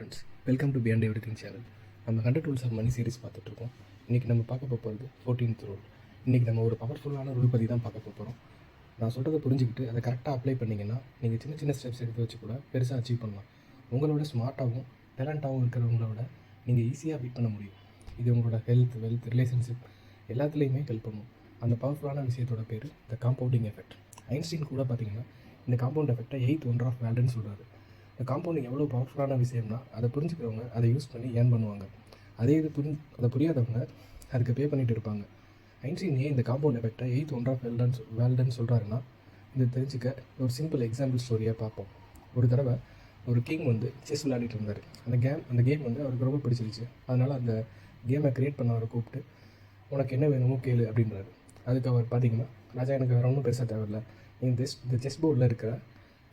Friends, welcome to beyond everything channel. நம்ம 100 rules of money series பார்த்துட்ருக்கோம். இன்றைக்கி நம்ம பார்க்க போகிறது 14th ரூல். இன்றைக்கி நம்ம ஒரு பவர்ஃபுல்லான ரூல் பற்றி தான் பார்க்க போகிறோம். நான் சொல்கிறத புரிஞ்சுக்கிட்டு அதை கரெக்டாக அப்ளை பண்ணிங்கன்னா நீங்கள் சின்ன சின்ன ஸ்டெப்ஸ் எடுத்து வச்சு கூட பெருசாக அச்சீவ் பண்ணலாம். உங்களோட ஸ்மார்ட்டாகவும் டேலண்ட்டாகவும் இருக்கிறவங்களோட நீங்கள் ஈஸியாக பீட் பண்ண முடியும். இது உங்களோட ஹெல்த், வெல்த், ரிலேஷன்ஷிப் எல்லாத்துலேயுமே ஹெல்ப் பண்ணும். அந்த பவர்ஃபுல்லான விஷயத்தோட பேர் த காம்பவுண்டிங் எஃபெக்ட். ஐன்ஸ்டீன் கூட பார்த்தீங்கன்னா இந்த காம்பவுண்ட் எஃபெக்டை 8th ஒண்டர் ஆஃப் வேர்ல்டுன்னு சொல்கிறாரு. இந்த காம்பவுண்டிங் எவ்வளோ பவர்ஃபுல்லான விஷயம்னா அதை புரிஞ்சுக்கிறவங்க அதை யூஸ் பண்ணி ஏர்ன் பண்ணுவாங்க. அதை புரியாதவங்க அதுக்கு பே பண்ணிகிட்டு இருப்பாங்க. ஐன்ஸ்டீன் ஏன் இந்த காம்பவுண்ட் எஃபெக்டை 8th ஒண்டர் ஆஃப் வேர்ல்டுன்னு சொல்கிறாருன்னா, இது தெரிஞ்சுக்க ஒரு சிம்பிள் எக்ஸாம்பிள் ஸ்டோரியாக பார்ப்போம். ஒரு தடவை ஒரு கிங் வந்து செஸ் விளையாடிட்டு இருந்தார். அந்த கேம் வந்து அவருக்கு ரொம்ப பிடிச்சிருச்சு. அதனால் அந்த கேமை க்ரியேட் பண்ணவரை கூப்பிட்டு உனக்கு என்ன வேணுமோ கேளு அப்படின்றாரு. அதுக்கு அவர் பார்த்தீங்கன்னா, ராஜா எனக்கு வேறு ஒன்றும் பெருசாக தேவையில்லை, இந்த செஸ் போர்டில் இருக்கிற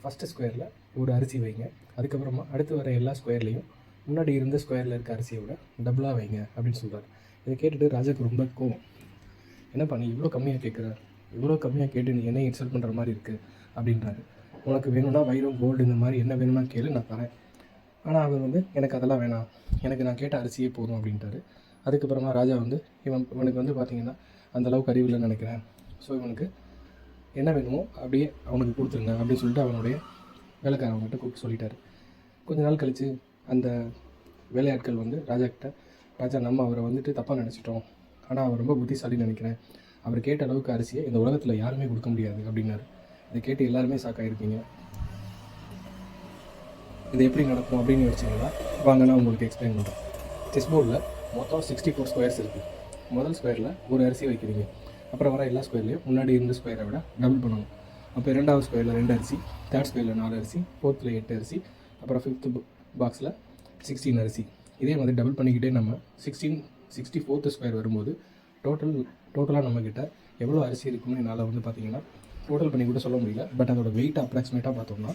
ஃபஸ்ட்டு ஸ்கொயரில் ஒரு அரிசி வைங்க, அதுக்கப்புறமா அடுத்து வர எல்லா ஸ்கொயர்லேயும் முன்னாடி இருந்த ஸ்கொயரில் இருக்க அரிசியை விட டபுளாக வைங்க அப்படின்னு சொல்கிறார். இதை கேட்டுட்டு ராஜாவுக்கு ரொம்ப கோவம். என்னப்பா நீ இவ்வளோ கம்மியாக கேட்குற, இவ்வளோ கம்மியாக கேட்டு நீ என்ன இன்சல்ட் பண்ணுற மாதிரி இருக்குது அப்படின்றாரு. உனக்கு வேணும்னா வைரம், கோல்டு இந்த மாதிரி என்ன வேணும்னா கேளு, நான் தரேன். ஆனால் அவர் வந்து எனக்கு அதெல்லாம் வேணாம், எனக்கு நான் கேட்ட அரிசியே போதும் அப்படின்ட்டாரு. அதுக்கப்புறமா ராஜா வந்து இவனுக்கு வந்து பார்த்திங்கன்னா அந்தளவுக்கு அறிவில்லைன்னு நினைக்கிறேன், ஸோ இவனுக்கு என்ன வேணுமோ அப்படியே அவனுக்கு கொடுத்துருங்க அப்படின்னு சொல்லிட்டு அவனுடைய வேலைக்காரவங்ககிட்ட கூப்பிட்டு சொல்லிட்டாரு. கொஞ்ச நாள் கழித்து அந்த வேலையாட்கள் வந்து ராஜா நம்ம அவரை வந்துட்டு தப்பாக நினச்சிட்டோம், ஆனால் அவர் ரொம்ப புத்திசாலின்னு நினைக்கிறேன், அவர் கேட்ட அளவுக்கு அரிசியை இந்த உலகத்தில் யாருமே கொடுக்க முடியாது அப்படின்னாரு. இதை கேட்டு எல்லாருமே ஷாக்காயிருப்பீங்க. இது எப்படி நடக்கும் அப்படின்னு யோசிச்சிங்கன்னா வாங்க நான் உங்களுக்கு எக்ஸ்பிளைன் பண்ணுறேன். செஸ் போர்டில் மொத்தம் 64 ஸ்கொயர்ஸ் இருக்குது. முதல் ஸ்கொயரில் ஒரு அரிசி வைக்கிறீங்க. அப்புறம் வர எல்லா ஸ்கொயர்லேயும் முன்னாடி இருந்த ஸ்கொயரை விட டபுள் பண்ணணும். அப்போ ரெண்டாவது ஸ்கொயரில் 2 அரிசி, தேர்ட் ஸ்கொயரில் 4 அரிசி, ஃபோர்த்தில் 8 அரிசி, அப்புறம் 5th பாக்ஸில் 16 அரிசி. இதே மாதிரி டபுள் பண்ணிக்கிட்டே நம்ம 64th ஸ்கொயர் வரும்போது டோட்டலாக நம்மக்கிட்ட எவ்வளோ அரிசி இருக்குன்னு என்னால் வந்து பார்த்திங்கன்னா டோட்டல் பண்ணி கூட சொல்ல முடியல. பட் அதோட வெயிட் அப்ராக்சிமேட்டாக பார்த்தோம்னா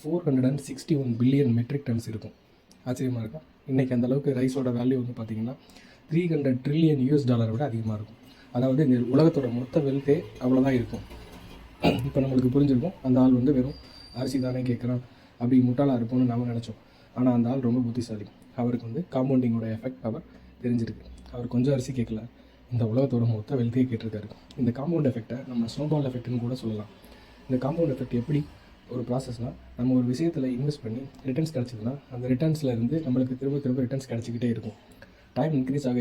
461 பில்லியன் மெட்ரிக் டன்ஸ் இருக்கும். ஆச்சரியமாக இருக்கும். இன்றைக்கி அந்தளவுக்கு ரைஸோட வேல்யூ வந்து பார்த்திங்கன்னா 300 ட்ரில்லியன் US டாலரை விட அதிகமாக இருக்கும். அதாவது இந்த உலகத்தோட மொத்த வெல்த்தே அவ்வளோதான் இருக்கும். இப்போ நம்மளுக்கு புரிஞ்சிருக்கும், அந்த ஆள் வந்து வெறும் அரிசி தானே கேட்குறான், அப்படி முட்டாளாக இருப்போம்னு நாம் நினச்சோம். ஆனால் அந்த ஆள் ரொம்ப புத்திசாலி. அவருக்கு வந்து காம்பவுண்டிங்கோட எஃபெக்ட் அவர் தெரிஞ்சிருக்கு. அவர் கொஞ்சம் அரிசி கேட்கல, இந்த உலகத்தோட மொத்த வெல்த்தையே கேட்டிருக்காரு. இந்த காம்பவுண்ட் எஃபெக்டை நம்ம ஸ்னோபால் எஃபெக்ட்னு கூட சொல்லலாம். இந்த காம்பவுண்ட் எஃபெக்ட் எப்படி ஒரு ப்ராசஸ்னால், நம்ம ஒரு விஷயத்தில் இன்வெஸ்ட் பண்ணி ரிட்டர்ன்ஸ் கிடச்சிதுன்னா அந்த ரிட்டர்ன்ஸில் இருந்து நம்மளுக்கு திரும்ப ரிட்டர்ன்ஸ் கிடச்சிக்கிட்டே இருக்கும். டைம் இன்க்ரீஸ் ஆக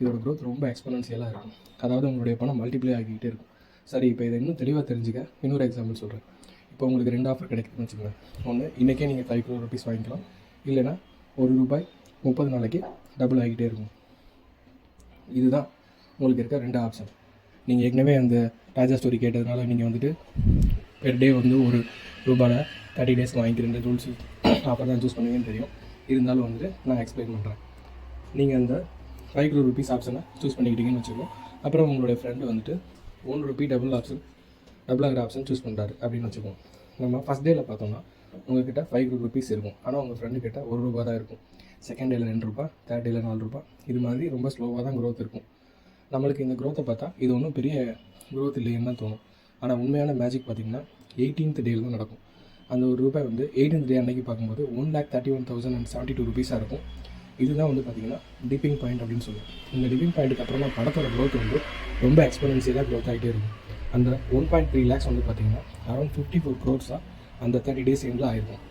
இதோட க்ரோத் ரொம்ப எக்ஸ்போனன்ஷியலாக இருக்கும். அதாவது உங்களுடைய பணம் மல்டிப்ளை ஆகிக்கிட்டே இருக்கும். சரி, இப்போ இதை இன்னும் தெளிவாக தெரிஞ்சுக்க இன்னொரு எக்ஸாம்பிள் சொல்கிறேன். இப்போ உங்களுக்கு 2 ஆஃபர் கிடைக்குதுன்னு வச்சுக்கோங்க. ஒன்று, இன்றைக்கே நீங்கள் 5 crore rupees வாங்கிக்கலாம். இல்லைனா ₹1 30 நாளைக்கு டபுள் ஆகிக்கிட்டே இருக்கும். இதுதான் உங்களுக்கு இருக்க 2 ஆப்ஷன். நீங்கள் ஏற்கனவே அந்த ராஜா ஸ்டோரி கேட்டதுனால நீங்கள் வந்துட்டு பெர் டே வந்து ₹1 30 days வாங்கிக்கிறேன் ரூல்ஸ் ஆஃபர் தான் சூஸ் பண்ணுவீங்கன்னு தெரியும். இருந்தாலும் வந்துட்டு நான் எக்ஸ்பிளைன் பண்ணுறேன். நீங்கள் அந்த 5 crore rupees ஆப்ஷனை சூஸ் பண்ணிக்கிட்டீங்கன்னு வச்சுக்கோங்க. அப்புறம் உங்களுடைய ஃப்ரெண்டு வந்துட்டு ₹1 டபுள் ஆகிற ஆப்ஷன் சூஸ் பண்ணுறாரு அப்படின்னு வச்சுக்கோங்க. நம்ம ஃபஸ்ட் டேயில் பார்த்தோம்னா உங்கள்கிட்ட 5 crore rupees இருக்கும். ஆனால் உங்கள் ஃப்ரெண்டு கிட்ட ₹1 தான் இருக்கும். செகண்ட் டேயில் ₹2, தேர்ட் டேயில் ₹4. இது மாதிரி ரொம்ப ஸ்லோவாக தான் க்ரோத் இருக்கும். நம்மளுக்கு இந்த க்ரோத்தை பார்த்தா இது ஒன்றும் பெரிய க்ரோத் இல்லைன்னு தான் தோணும். ஆனால் உண்மையான மேஜிக் பார்த்திங்கன்னா 18th டேயில் தான் நடக்கும். அந்த ₹1 வந்து 18th டே அன்றைக்கி பார்க்கும்போது 1,31,072 rupees இருக்கும். இதுதான் வந்து பார்த்திங்கன்னா டிப்பிங் பாயிண்ட் அப்படின்னு சொல்லுவோம். இந்த டிப்பிங் பாயிண்ட்டுக்கு அப்புறமா படத்தோட க்ரோத் வந்து ரொம்ப எக்ஸ்போனன்ஷியலாக க்ரோத் ஆகிட்டே இருக்கும். அந்த 1.3 lakhs வந்து பார்த்திங்கன்னா அரௌண்ட் 54 crores அந்த 30 days எண்டில் ஆகிருக்கும்.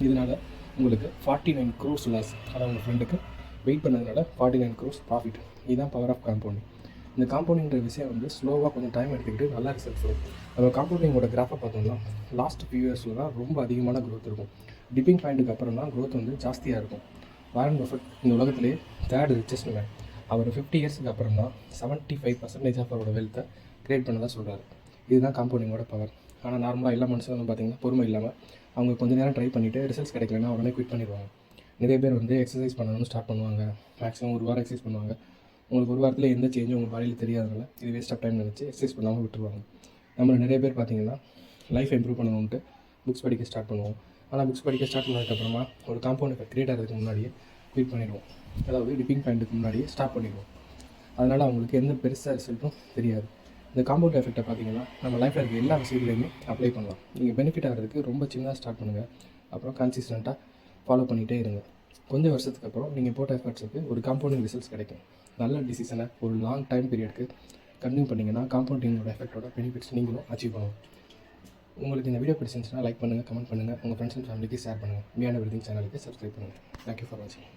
இதனால் உங்களுக்கு 49 crores லாஸ். அதாவது உங்கள் ஃப்ரெண்டுக்கு வெயிட் பண்ணதுனால 49 crores ப்ராஃபிட். இதுதான் பவர் ஆஃப் காம்பவுண்டிங். இந்த காம்பவுண்டிங்கிற விஷயம் வந்து ஸ்லோவாக கொஞ்சம் டைம் எடுத்துக்கிட்டு நல்லா ரிசல்ட்ஸ் வரும். நம்ம காம்பவுண்டிங்கோட கிராஃபை பார்த்தோம்னா லாஸ்ட் ஃபியூ இயர்ஸில் தான் ரொம்ப அதிகமான க்ரோத் இருக்கும். டிப்பிங் பாயிண்ட்டுக்கு அப்புறம் தான் க்ரோத் வந்து ஜாஸ்தியாக இருக்கும். வாரன் பஃபெட் இந்த உலகத்திலேயே 3rd richest மேன். அவர் 50 yearsக்கு அப்புறம் தான் 75% ஆஃப் அவரோட வெல்த்தை க்ரியேட் பண்ணதாக சொல்கிறாரு. இதுதான் காம்பவுண்டிங்கோட பவர். ஆனால் நார்மலாக எல்லா மனுஷங்களும் பார்த்திங்கன்னா பொறுமை இல்லாமல் அவங்க கொஞ்சம் நேரம் ட்ரை பண்ணிவிட்டு ரிசல்ட்ஸ் கிடைக்கலன்னா உடனே குவிட் பண்ணிடுவாங்க. நிறைய பேர் வந்து எக்ஸசைஸ் பண்ணணும்னு ஸ்டார்ட் பண்ணுவாங்க. மேக்ஸிமம் 1 வாரம் எக்ஸசைஸ் பண்ணுவாங்க. உங்களுக்கு 1 வாரத்தில் எந்த சேஞ்சும் உங்கள் பாடியில் தெரியாதனால இது வேஸ்ட் ஆஃப் டைம் நினச்சி எக்ஸசைஸ் பண்ணாமல் விட்டுருவாங்க. நம்மளை நிறைய பேர் பார்த்திங்கன்னா லைஃப் இம்ப்ரூவ் பண்ணணுன்ட்டு புக்ஸ் படிக்க ஸ்டார்ட் பண்ணுவோம். ஆனால் புக்ஸ் படிக்க ஸ்டார்ட் பண்ணதுக்கப்புறமா ஒரு காம்பவுண்ட் எஃபெக்ட் க்ரியேட் ஆகிறதுக்கு முன்னாடியே குவிட் பண்ணிடுவோம். அதாவது டிப்பிங் பாயிண்ட்டுக்கு முன்னாடியே ஸ்டாப் பண்ணிடுவோம். அதனால் அவங்களுக்கு எந்த பெருசாக ரிசல்ட்டும் தெரியாது. இந்த காம்பவுண்ட் எஃபெக்ட்டை பார்த்திங்கன்னா நம்ம லைஃப்பில் இருக்க எல்லா விஷயத்துலையுமே அப்ளை பண்ணலாம். நீங்கள் பெனிஃபிட் ஆகிறதுக்கு ரொம்ப சின்னதாக ஸ்டார்ட் பண்ணுங்கள். அப்புறம் கன்சிஸ்டண்ட்டாக ஃபாலோ பண்ணிகிட்டே இருங்க. கொஞ்சம் வருஷத்துக்கு அப்புறம் நீங்கள் போட்ட எஃபர்ட்ஸுக்கு ஒரு காம்பவுண்டிங் ரிசல்ட்ஸ் கிடைக்கும். நல்ல டிசிஷனை ஒரு லாங் டைம் பீரியடுக்கு கன்டினியூ பண்ணிங்கன்னா காம்பவுண்டிங்கோட எஃபெக்டோட பெனிஃபிட்ஸ் நீங்களும் அச்சீவ் பண்ணுவோம். உங்களுக்கு இந்த வீடியோ பிடிச்சிருந்துச்சுன்னா லைக் பண்ணுங்கள், கமெண்ட் பண்ணுங்கள், உங்கள் ஃப்ரெண்ட்ஸ் அண்ட் ஃபேமிலிக்கு ஷேர் பண்ணுங்கள். பியாண்ட் எவ்ரிதிங் சேனலுக்கு சப்ஸ்கிரைப் பண்ணுங்கள். தேங்க்யூ ஃபார் வாட்சிங்.